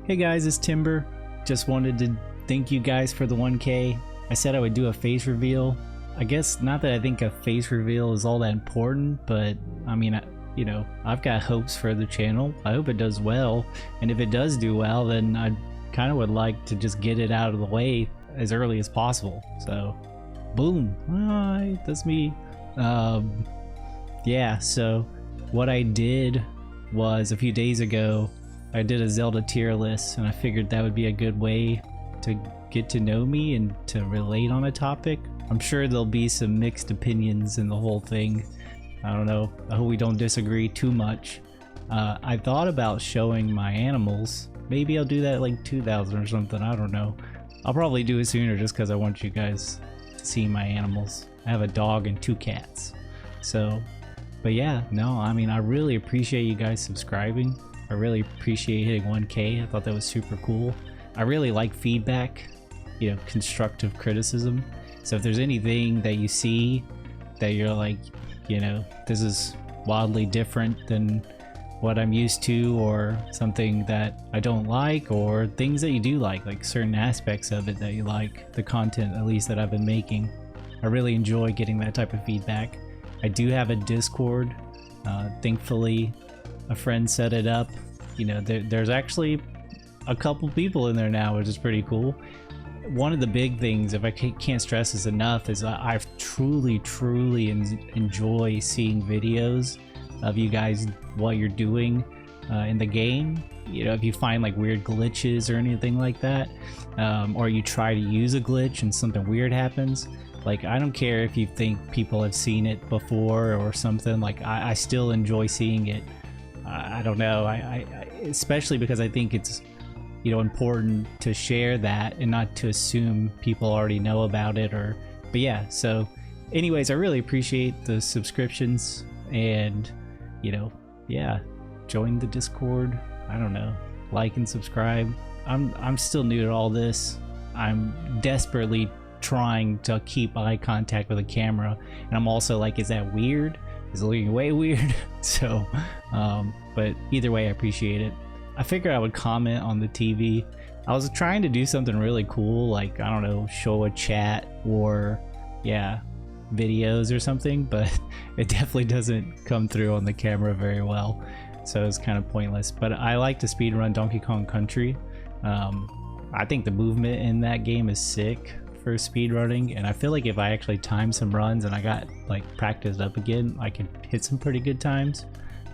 Hey guys, it's Timber. Just wanted to thank you guys for the 1K. I said I would do a face reveal. I guess not that I think a face reveal is all that important, but I mean, you know, I've got hopes for the channel. I hope it does well, and if it does do well, then I kind of would like to just get it out of the way as early as possible. So, boom. Hi, that's me. Yeah, so what I did was a few days ago, I did a Zelda tier list, and I figured that would be a good way to get to know me and to relate on a topic. I'm sure there'll be some mixed opinions in the whole thing. I don't know. I hope we don't disagree too much. I thought about showing my animals. Maybe I'll do that like 2000 or something. I don't know. I'll probably do it sooner just because I want you guys to see my animals. I have a dog and 2 cats. So, but yeah, no, I mean, I really appreciate you guys subscribing. I really appreciate hitting 1K. I thought that was super cool. I really like feedback, you know, constructive criticism. So if there's anything that you see that you're like, you know, this is wildly different than what I'm used to, or something that I don't like, or things that you do like certain aspects of it that you like, the content at least that I've been making. I really enjoy getting that type of feedback. I do have a Discord. Thankfully, a friend set it up. You know, there's actually a couple people in there now, which is pretty cool. One of the big things, if I can't stress this enough, is I truly enjoy seeing videos of you guys, what you're doing in the game. You know, if you find like weird glitches or anything like that, or you try to use a glitch and something weird happens, like, I don't care if you think people have seen it before or something, like I still enjoy seeing it. I don't know, I especially because I think it's, you know, important to share that and not to assume people already know about it. Or, but yeah, so anyways, I really appreciate the subscriptions, and, you know, yeah, join the Discord. I don't know, like and subscribe. I'm still new to all this. I'm desperately trying to keep eye contact with the camera, and I'm also like, is that weird? Is it looking way weird? So, but either way, I appreciate it. I figured I would comment on the TV. I was trying to do something really cool, like, I don't know, show a chat or, yeah, videos or something, but it definitely doesn't come through on the camera very well, so it's kind of pointless. But I like to speedrun Donkey Kong Country. I think the movement in that game is sick for speedrunning, and I feel like if I actually time some runs and I got like practiced up again, I could hit some pretty good times.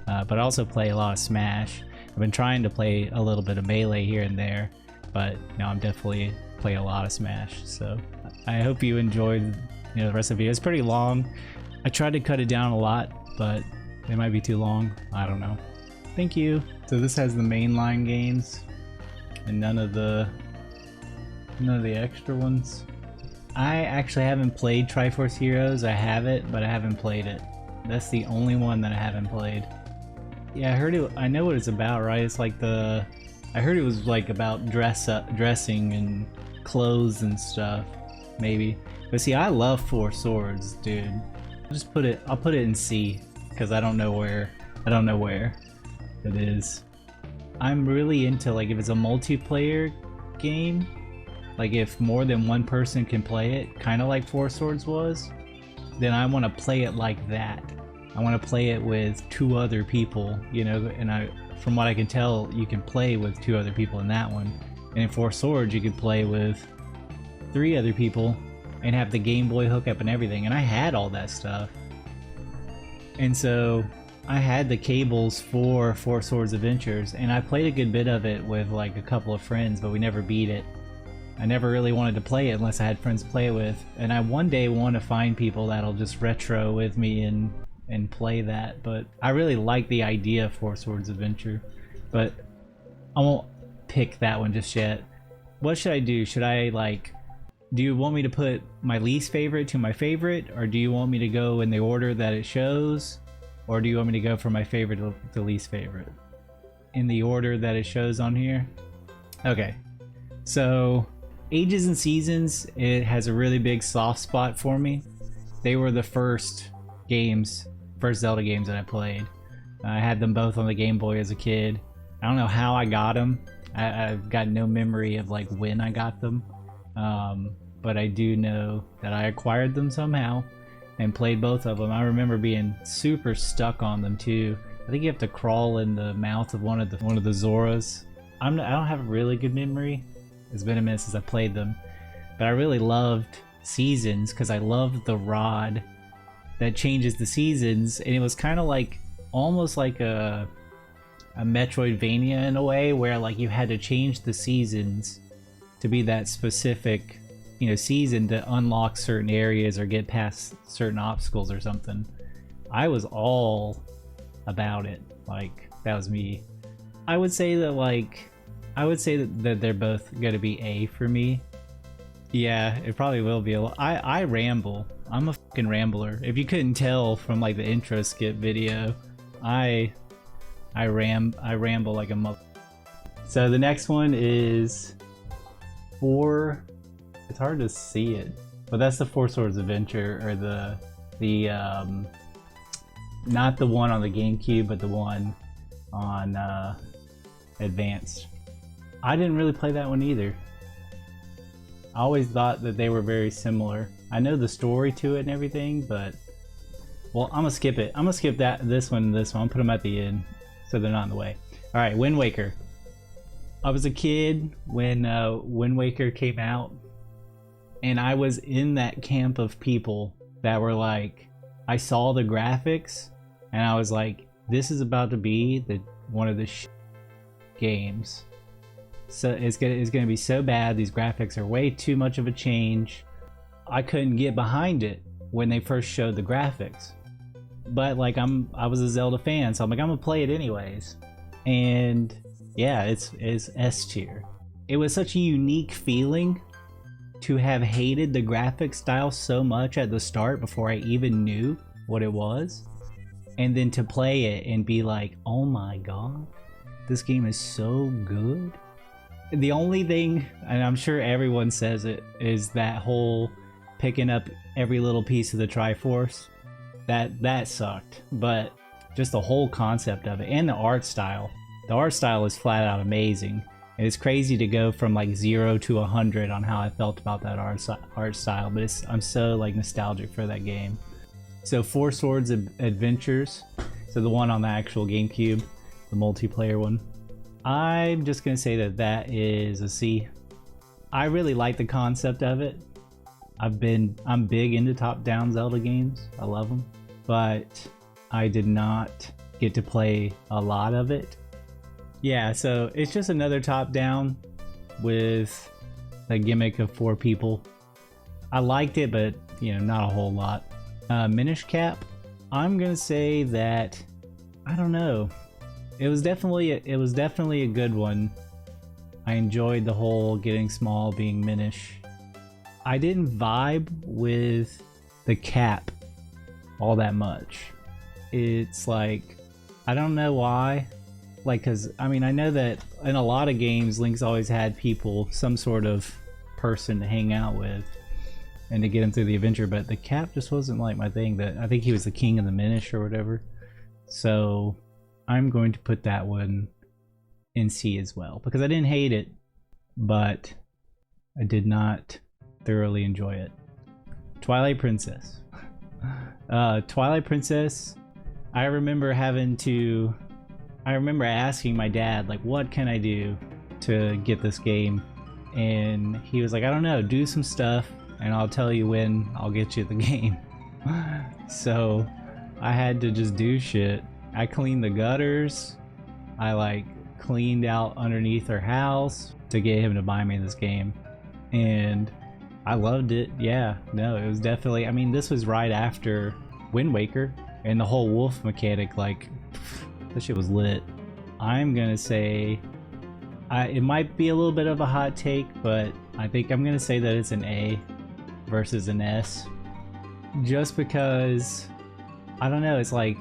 But I also play a lot of Smash. I've been trying to play a little bit of Melee here and there, but now I'm definitely playing a lot of Smash. So I hope you enjoyed, you know, the rest of the video. It's pretty long. I tried to cut it down a lot, but it might be too long. I don't know. Thank you. So this has the mainline games and none of the extra ones. I actually haven't played Triforce Heroes. I have it, but I haven't played it. That's the only one that I haven't played. Yeah, I heard it. I know what it's about, right? It's like I heard it was like about dressing and clothes and stuff, maybe. But see, I love Four Swords, dude. I'll put it in C, because I don't know where it is. I'm really into, like, if it's a multiplayer game, like if more than one person can play it, kind of like Four Swords was, then I want to play it like that. I want to play it with 2 other people, you know, and from what I can tell, you can play with 2 other people in that one. And in Four Swords, you could play with 3 other people and have the Game Boy hookup and everything. And I had all that stuff. And so I had the cables for Four Swords Adventures, and I played a good bit of it with like a couple of friends, but we never beat it. I never really wanted to play it unless I had friends to play it with, and I one day want to find people that'll just retro with me and play that. But I really like the idea of Four Swords Adventure, but I won't pick that one just yet. What should I do? Should I, like, do you want me to put my least favorite to my favorite, or do you want me to go in the order that it shows, or do you want me to go from my favorite to the least favorite in the order that it shows on here? Okay, so Ages and Seasons, it has a really big soft spot for me. They were the first Zelda games that I played. I had them both on the Game Boy as a kid. I don't know how I got them. I've got no memory of like when I got them, but I do know that I acquired them somehow and played both of them. I remember being super stuck on them too. I think you have to crawl in the mouth of one of the Zoras. I don't have a really good memory. It's been a minute since I played them, but I really loved Seasons because I loved the rod that changes the seasons, and it was kind of like almost like a Metroidvania in a way, where like you had to change the seasons to be that specific, you know, season to unlock certain areas or get past certain obstacles or something. I was all about it. Like, that was me. I would say that they're both gonna be A for me. Yeah, it probably will be. I ramble. I'm a fucking rambler. If you couldn't tell from like the intro skit video, I ramble like a mother. So the next one is it's hard to see it, but that's the Four Swords Adventure, or the not the one on the GameCube, but the one on Advanced. I didn't really play that one either. I always thought that they were very similar. I know the story to it and everything, but well, I'm gonna skip it. I'm gonna skip this one. I'll put them at the end so they're not in the way. All right, Wind Waker. I was a kid when Wind Waker came out, and I was in that camp of people that were like, I saw the graphics and I was like, this is about to be one of the games. So it's gonna be so bad. These graphics are way too much of a change. I couldn't get behind it when they first showed the graphics, but like I was a Zelda fan, so I'm like, I'm gonna play it anyways. And yeah, it's S tier. It was such a unique feeling to have hated the graphic style so much at the start before I even knew what it was, and then to play it and be like, oh my god, this game is so good. The only thing, and I'm sure everyone says it, is that whole picking up every little piece of the Triforce. That sucked, but just the whole concept of it, and the art style. The art style is flat out amazing. And it's crazy to go from like 0 to 100 on how I felt about that art style, but I'm so like nostalgic for that game. So Four Swords Adventures, so the one on the actual GameCube, the multiplayer one. I'm just gonna say that is a C. I really like the concept of it. I'm big into top-down Zelda games. I love them, but I did not get to play a lot of it. Yeah, so it's just another top-down with the gimmick of 4 people. I liked it, but you know, not a whole lot. Minish Cap, I'm gonna say that, I don't know. It was definitely a good one. I enjoyed the whole getting small, being Minish. I didn't vibe with the cap all that much. It's like, I don't know why. Like, cause I mean, I know that in a lot of games, Link's always had people, some sort of person to hang out with and to get him through the adventure, but the cap just wasn't like my thing. That I think he was the king of the Minish or whatever. So I'm going to put that one in C as well, because I didn't hate it, but I did not thoroughly enjoy it. Twilight Princess. Twilight Princess, I remember asking my dad, like, what can I do to get this game? And he was like, I don't know, do some stuff and I'll tell you when I'll get you the game. So I had to just do shit. I cleaned the gutters. I like cleaned out underneath her house to get him to buy me this game. And I loved it. Yeah, no, it was definitely, I mean, this was right after Wind Waker, and the whole wolf mechanic, like, that shit was lit. I'm gonna say, it might be a little bit of a hot take, but I think I'm gonna say that it's an A versus an S. Just because, I don't know, it's like,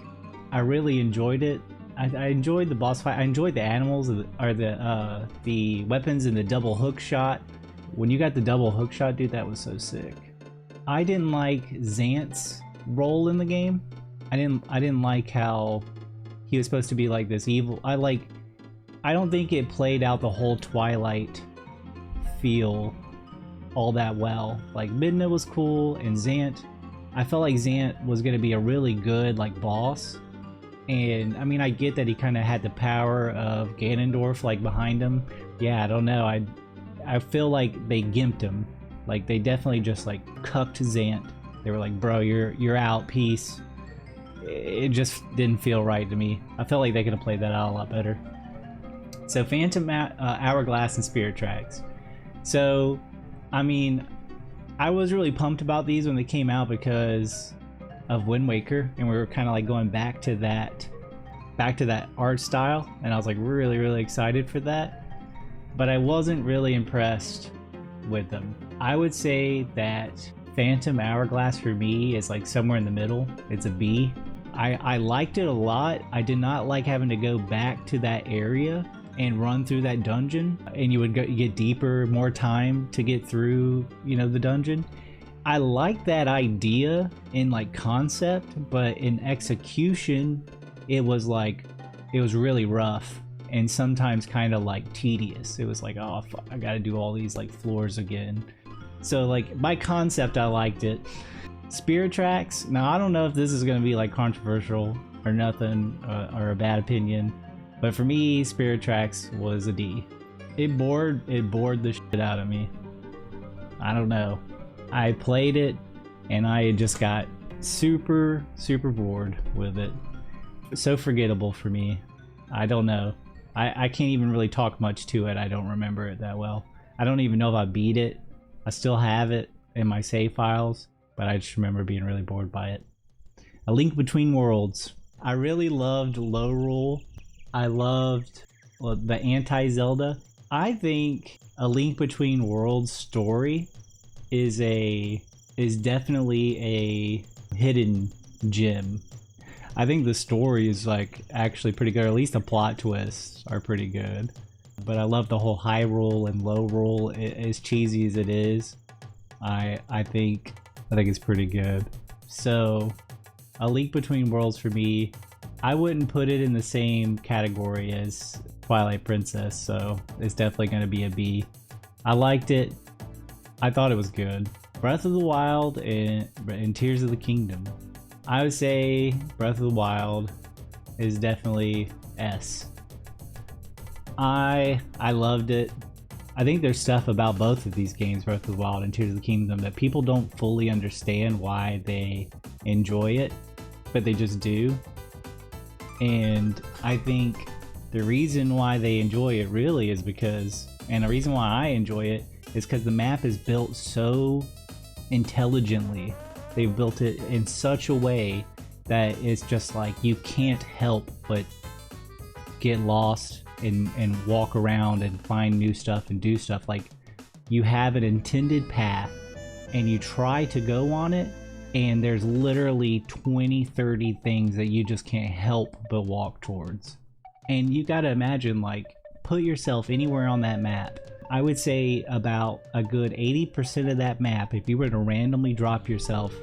I really enjoyed it. I enjoyed the boss fight. I enjoyed the animals, or the weapons and the double hook shot. When you got the double hook shot, dude, that was so sick. I didn't like Xant's role in the game. I didn't like how he was supposed to be like this evil. I don't think it played out the whole Twilight feel all that well. Like Midna was cool, and Zant, I felt like Zant was going to be a really good like boss. And I mean, I get that he kind of had the power of Ganondorf like behind him. Yeah, I don't know. I feel like they gimped him. Like they definitely just like cucked Zant. They were like, bro, you're out, peace. It just didn't feel right to me. I felt like they could have played that out a lot better. So Phantom Hourglass and Spirit Tracks. So, I mean, I was really pumped about these when they came out because of Wind Waker, and we were kind of like going back to that art style, and I was like really excited for that. But I wasn't really impressed with them. I would say that Phantom Hourglass for me is like somewhere in the middle. It's a B. I liked it a lot. I did not like having to go back to that area and run through that dungeon, and you get deeper, more time to get through, you know, the dungeon. I like that idea in like concept, but in execution it was really rough and sometimes kind of like tedious. It was like, oh fuck, I gotta do all these like floors again. So like by concept I liked it. Spirit Tracks, now I don't know if this is gonna be like controversial or nothing, or a bad opinion, but for me Spirit Tracks was a D. It bored the shit out of me. I don't know. I played it and I just got super bored with it. So forgettable for me. I don't know. I can't even really talk much to it. I don't remember it that well. I don't even know if I beat it. I still have it in my save files, but I just remember being really bored by it. A Link Between Worlds. I really loved Low Rule. I loved the anti-Zelda. I think A Link Between Worlds story is definitely a hidden gem. I think the story is like actually pretty good, or at least the plot twists are pretty good. But I love the whole high roll and low roll. As cheesy as it is, I think it's pretty good. So A Link Between Worlds for me, I wouldn't put it in the same category as Twilight Princess, so it's definitely going to be a B. I liked it. I thought it was good. Breath of the Wild and Tears of the Kingdom. I would say Breath of the Wild is definitely S. I loved it. I think there's stuff about both of these games, Breath of the Wild and Tears of the Kingdom, that people don't fully understand why they enjoy it, but they just do. And I think the reason why they enjoy it really is because, and the reason why I enjoy it is because the map is built so intelligently. They've built it in such a way that it's just like you can't help but get lost and walk around and find new stuff and do stuff. Like you have an intended path and you try to go on it, and there's literally 20-30 things that you just can't help but walk towards. And you gotta imagine, like, put yourself anywhere on that map. I would say about a good 80% of that map, if you were to randomly drop yourself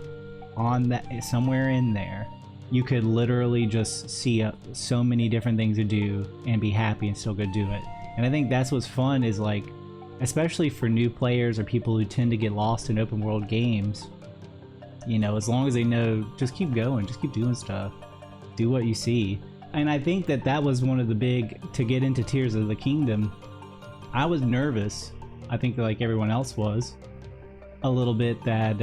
on that somewhere in there, you could literally just see so many different things to do and be happy and still go do it. And I think that's what's fun, is like, especially for new players or people who tend to get lost in open world games, you know, as long as they know, just keep going, just keep doing stuff, do what you see. And I think that was one of the big, to get into Tears of the Kingdom, I was nervous, I think like everyone else was, a little bit, that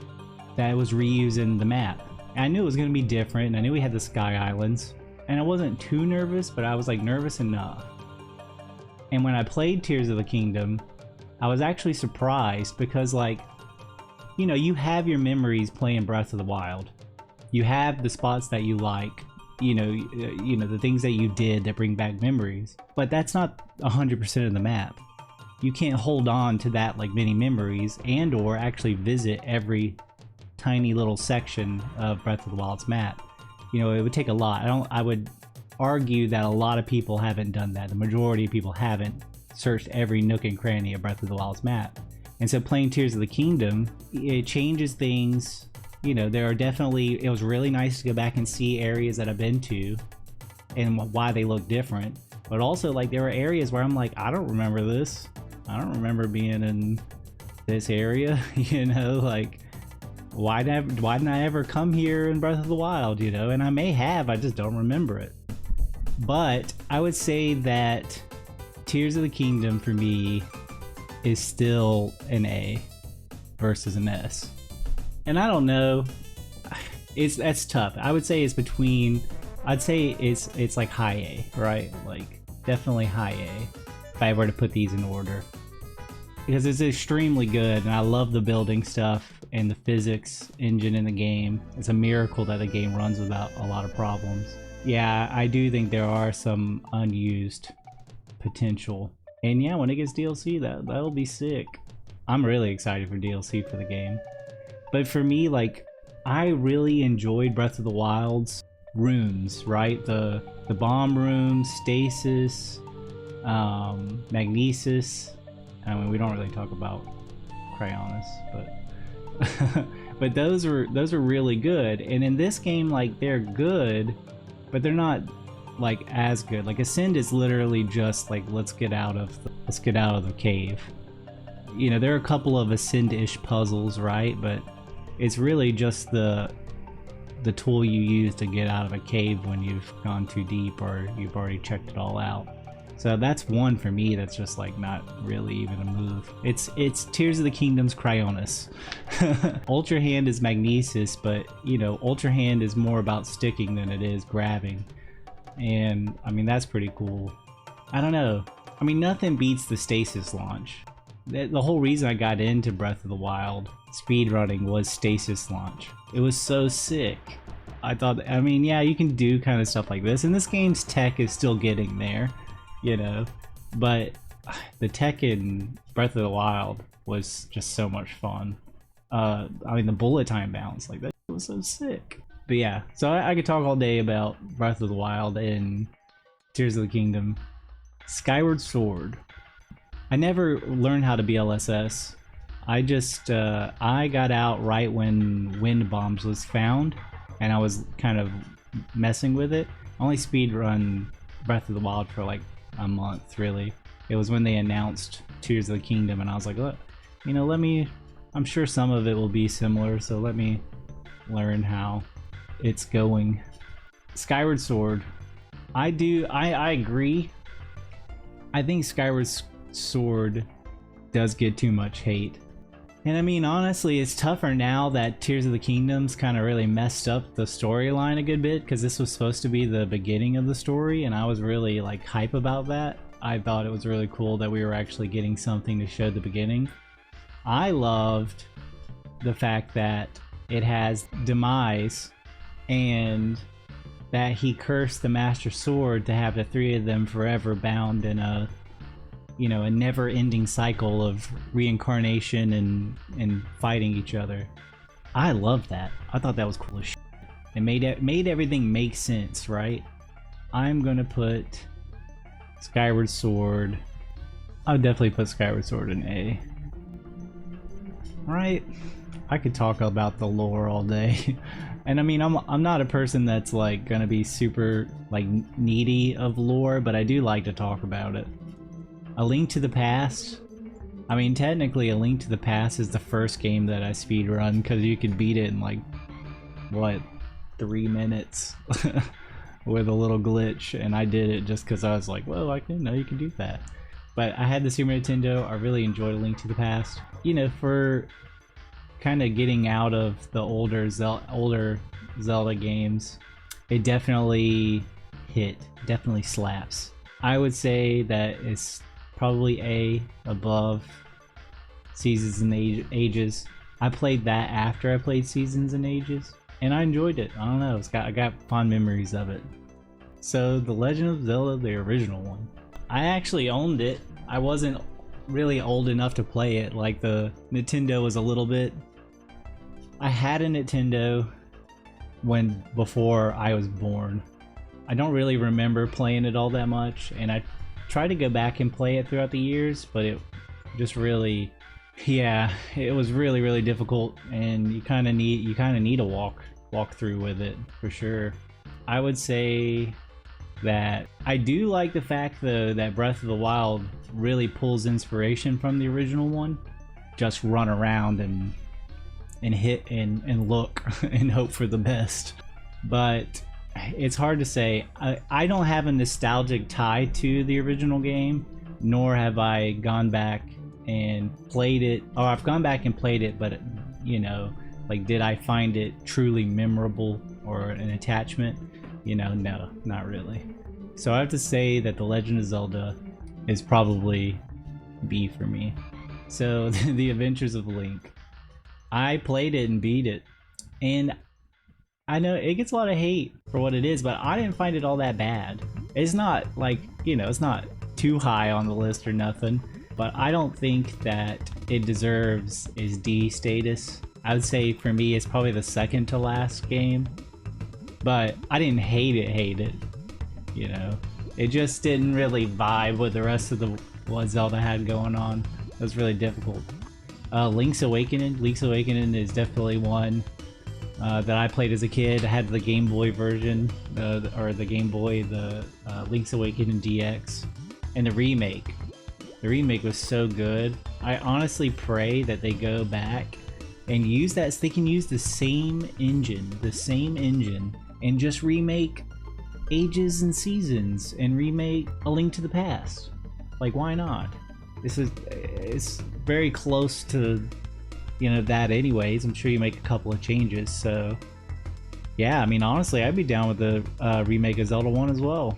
it was reusing the map. And I knew it was going to be different, and I knew we had the Sky Islands, and I wasn't too nervous, but I was like nervous enough. And when I played Tears of the Kingdom, I was actually surprised, because like, you know, you have your memories playing Breath of the Wild. You have the spots that you like, you know, the things that you did that bring back memories, but that's not 100% of the map. You can't hold on to that like many memories and or actually visit every tiny little section of Breath of the Wild's map. You know, it would take a lot. I would argue that a lot of people haven't done that. The majority of people haven't searched every nook and cranny of Breath of the Wild's map. And so playing Tears of the Kingdom, it changes things. You know, there are definitely, it was really nice to go back and see areas that I've been to and why they look different. But also, like, there were areas where I'm like, I don't remember this. I don't remember being in this area, you know, like, why didn't I ever come here in Breath of the Wild, you know? And I may have, I just don't remember it. But I would say that Tears of the Kingdom for me is still an A versus an S. And I don't know, that's tough. I would say it's between, I'd say it's like high A, right? Like definitely high A if I were to put these in order. Because it's extremely good and I love the building stuff and the physics engine in the game. It's a miracle that the game runs without a lot of problems. Yeah, I do think there are some unused potential. And yeah, when it gets DLC, that'll be sick. I'm really excited for DLC for the game. But for me, like, I really enjoyed Breath of the Wild's rooms, right? The bomb room, stasis, magnesis. I mean, we don't really talk about Cryonis, but but those are really good. And in this game, like, they're good, but they're not like as good. Like Ascend is literally just like, let's get out of the cave. You know, there are a couple of Ascend-ish puzzles, right? But it's really just the tool you use to get out of a cave when you've gone too deep or you've already checked it all out. So that's one for me that's just like not really even a move. It's Tears of the Kingdom's Cryonis. Ultra Hand is Magnesis, but you know, Ultra Hand is more about sticking than it is grabbing. And I mean, that's pretty cool. I don't know. I mean, nothing beats the stasis launch. The whole reason I got into Breath of the Wild speedrunning was stasis launch. It was so sick. I thought, I mean, yeah, you can do kind of stuff like this, and this game's tech is still getting there, you know, but the tech in Breath of the Wild was just so much fun. I mean, the bullet time bounce, like, that was so sick. But yeah, so I could talk all day about Breath of the Wild and Tears of the Kingdom. Skyward Sword. I never learned how to BLSS. I just, I got out right when Wind Bombs was found, and I was kind of messing with it. I only speedrun Breath of the Wild for like a month, really. It was when they announced Tears of the Kingdom, and I was like, look, you know, I'm sure some of it will be similar, so let me learn how it's going. Skyward Sword. I agree. I think Skyward Sword does get too much hate. And I mean, honestly, it's tougher now that Tears of the Kingdom's kind of really messed up the storyline a good bit, because this was supposed to be the beginning of the story, and I was really like hype about that. I thought it was really cool that we were actually getting something to show the beginning. I loved the fact that it has demise and that he cursed the Master Sword to have the three of them forever bound in a, you know, a never-ending cycle of reincarnation and fighting each other. I love that. I thought that was cool as shit. It made everything make sense, right? I'm gonna put Skyward Sword. I would definitely put Skyward Sword in A. Right? I could talk about the lore all day. And I mean, I'm not a person that's like gonna be super like needy of lore, but I do like to talk about it. A Link to the Past. I mean, technically A Link to the Past is the first game that I speedrun, because you could beat it in like, what, 3 minutes with a little glitch, and I did it just because I was like, well, I didn't know you can do that. But I had the Super Nintendo. I really enjoyed A Link to the Past. You know, for kind of getting out of the older Zelda games, it definitely definitely slaps. I would say that it's probably A above Seasons and Ages. I played that after I played Seasons and Ages, and I enjoyed it. I don't know, I got fond memories of it. So The Legend of Zelda, the original one. I actually owned it. I wasn't really old enough to play it, like the Nintendo was a little bit. I had a Nintendo before I was born. I don't really remember playing it all that much, and I tried to go back and play it throughout the years, but it just really, yeah, it was really difficult, and you kind of need a walk through with it for sure. I would say that I do like the fact though that Breath of the Wild really pulls inspiration from the original one. Just run around and hit and look and hope for the best. But it's hard to say. I don't have a nostalgic tie to the original game, nor have I gone back and played it. Or I've gone back and played it, but you know, like, did I find it truly memorable or an attachment? You know, no, not really. So I have to say that The Legend of Zelda is probably B for me. So The Adventures of Link. I played it and beat it, and I know it gets a lot of hate for what it is, but I didn't find it all that bad. It's not like, you know, it's not too high on the list or nothing, but I don't think that it deserves its D status. I would say for me it's probably the second to last game, but I didn't hate it, you know. It just didn't really vibe with the rest of what Zelda had going on. It was really difficult. Link's Awakening is definitely one that I played as a kid. I had the Game Boy version, or the Game Boy, the Link's Awakening DX, and the remake. The remake was so good. I honestly pray that they go back and use that, so they can use the same engine, and just remake Ages and Seasons and remake A Link to the Past. Like, why not? It's very close to, you know, that anyways. I'm sure you make a couple of changes, so yeah, I mean, honestly, I'd be down with the remake of Zelda 1 as well.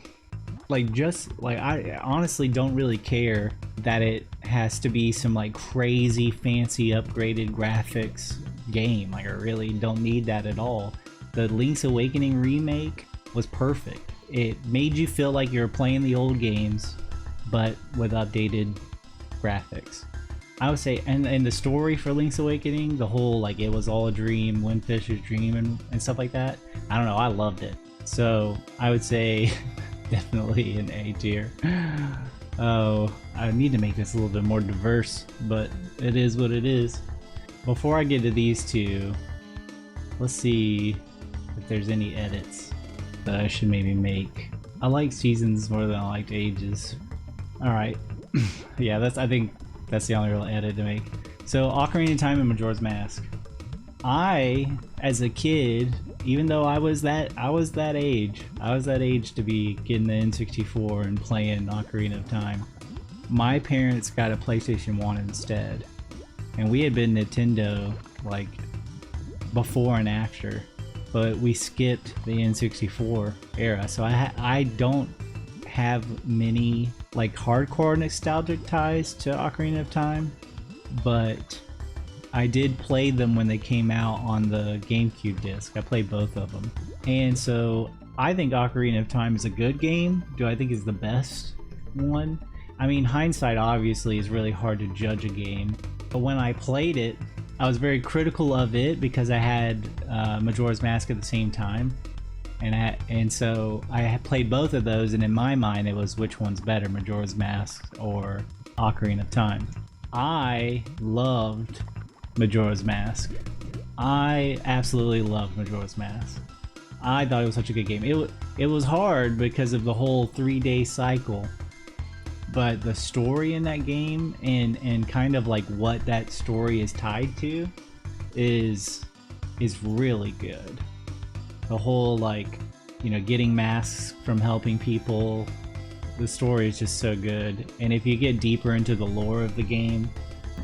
Like, just like, I honestly don't really care that it has to be some like crazy fancy upgraded graphics game. Like, I really don't need that at all. The Link's Awakening remake was perfect. It made you feel like you were playing the old games, but with updated graphics. I would say, and the story for Link's Awakening, the whole, like, it was all a dream, Windfish's dream and stuff like that, I don't know, I loved it. So I would say definitely an A tier. Oh, I need to make this a little bit more diverse, but it is what it is. Before I get to these two, let's see if there's any edits that I should maybe make. I like Seasons more than I liked Ages. Alright. Yeah, I think that's the only real edit to make. So, Ocarina of Time and Majora's Mask. I, as a kid, even though I was that age to be getting the N64 and playing Ocarina of Time, my parents got a PlayStation 1 instead. And we had been Nintendo, like, before and after, but we skipped the N64 era, so I don't have many like hardcore nostalgic ties to Ocarina of Time, but I did play them when they came out on the GameCube disc. I played both of them, and so I think Ocarina of Time is a good game. Do I think it's the best one? I mean, hindsight obviously is really hard to judge a game, but when I played it, I was very critical of it because I had Majora's Mask at the same time, and so I had played both of those, and in my mind it was which one's better, Majora's Mask or Ocarina of Time. I loved Majora's Mask. I absolutely loved Majora's Mask. I thought it was such a good game. It was hard because of the whole 3-day cycle, but the story in that game and kind of like what that story is tied to is really good. The whole, like, you know, getting masks from helping people, the story is just so good. And if you get deeper into the lore of the game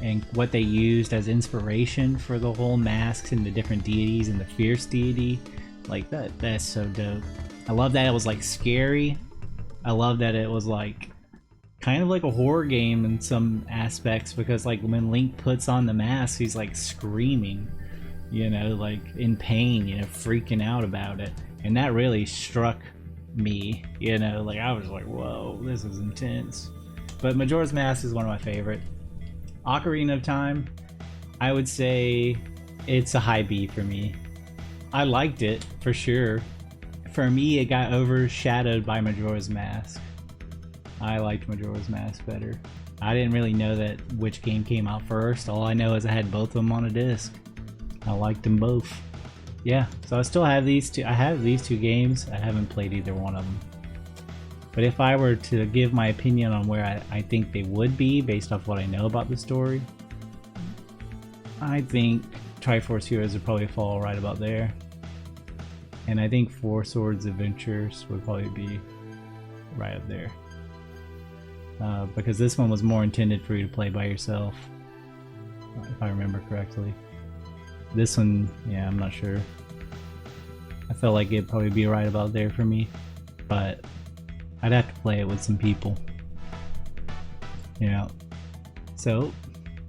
and what they used as inspiration for the whole masks and the different deities and the fierce deity, like, that's so dope. I love that it was like scary. I love that it was like kind of like a horror game in some aspects, because like when Link puts on the mask, he's like screaming, you know, like in pain, you know, freaking out about it. And that really struck me, you know, like I was like, whoa, this is intense. But Majora's Mask is one of my favorite. Ocarina of Time, I would say it's a high B for me. I liked it for sure. For me, it got overshadowed by Majora's Mask. I liked Majora's Mask better. I didn't really know that which game came out first. All I know is I had both of them on a disc. I liked them both. Yeah, so I still have these two. I have these two games. I haven't played either one of them. But if I were to give my opinion on where I think they would be based off what I know about the story, I think Triforce Heroes would probably fall right about there. And I think Four Swords Adventures would probably be right up there. Because this one was more intended for you to play by yourself, if I remember correctly. This one, yeah, I'm not sure. I felt like it'd probably be right about there for me, but I'd have to play it with some people. Yeah. So,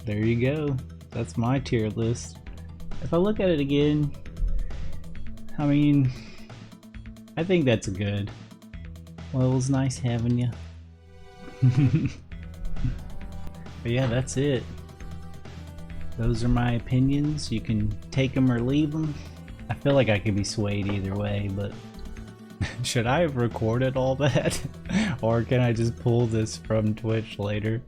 there you go. That's my tier list. If I look at it again, I mean, I think that's good. Well, it was nice having you. But yeah, that's it. Those are my opinions. You can take them or leave them. I feel like I could be swayed either way, but should I have recorded all that? Or can I just pull this from Twitch later?